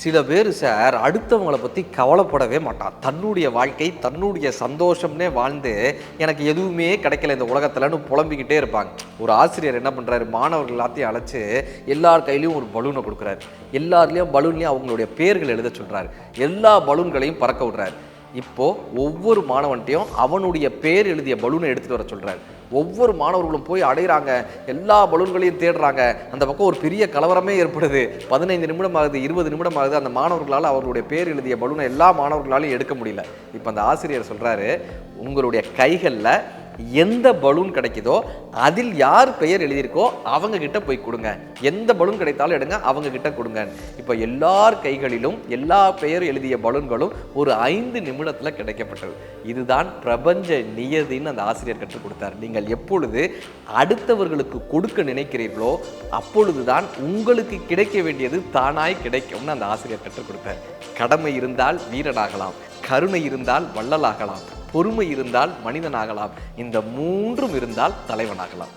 சில பேர் சார் அடுத்தவங்களை பற்றி கவலைப்படவே மாட்டான். தன்னுடைய வாழ்க்கை தன்னுடைய சந்தோஷம்னே வாழ்ந்து எனக்கு எதுவுமே கிடைக்கல இந்த உலகத்தில்னு புலம்பிக்கிட்டே இருப்பாங்க. ஒரு ஆசிரியர் என்ன பண்ணுறாரு, மாணவர்கள் எல்லாத்தையும் அழைச்சி எல்லார் கையிலையும் ஒரு பலூனை கொடுக்குறாரு. எல்லாருலேயும் பலூன்லேயும் அவங்களுடைய பேர்கள் எழுத சொல்கிறாரு. எல்லா பலூன்களையும் பறக்க விடுறாரு. இப்போது ஒவ்வொரு மாணவன்ட்டையும் அவனுடைய பேர் எழுதிய பலூனை எடுத்துகிட்டு வர சொல்கிறாரு. ஒவ்வொரு மாணவர்களும் போய் அடைகிறாங்க, எல்லா பலூன்களையும் தேடுறாங்க. அந்த பக்கம் ஒரு பெரிய கலவரமே ஏற்படுது. 15 நிமிடம் ஆகுது, 20 நிமிடம் ஆகுது. அந்த மாணவர்களால் அவர்களுடைய பேர் எழுதிய பலூனை எல்லா மாணவர்களாலையும் எடுக்க முடியல. இப்போ அந்த ஆசிரியர் சொல்கிறாரு, உங்களுடைய கைகளில் எந்த பலூன் கிடைக்குதோ அதில் யார் பெயர் எழுதியிருக்கோ அவங்க கிட்ட போய் கொடுங்க. எந்த பலூன் கிடைத்தாலும் எடுங்க, அவங்க கிட்ட கொடுங்க. இப்போ எல்லார் கைகளிலும் எல்லா பெயர் எழுதிய பலூன்களும் ஒரு 5 நிமிடத்தில் கிடைக்கப்பட்டது. இதுதான் பிரபஞ்ச நியதின்னு அந்த ஆசிரியர் கற்றுக் கொடுத்தார். நீங்கள் எப்பொழுது அடுத்தவர்களுக்கு கொடுக்க நினைக்கிறீர்களோ அப்பொழுதுதான் உங்களுக்கு கிடைக்க வேண்டியது தானாய் கிடைக்கும்னு அந்த ஆசிரியர் கற்றுக் கொடுத்தார். கடமை இருந்தால் வீரனாகலாம், கருணை இருந்தால் வள்ளலாகலாம், பொறுமை இருந்தால் மனிதனாகலாம், இந்த மூன்றும் இருந்தால் தலைவனாகலாம்.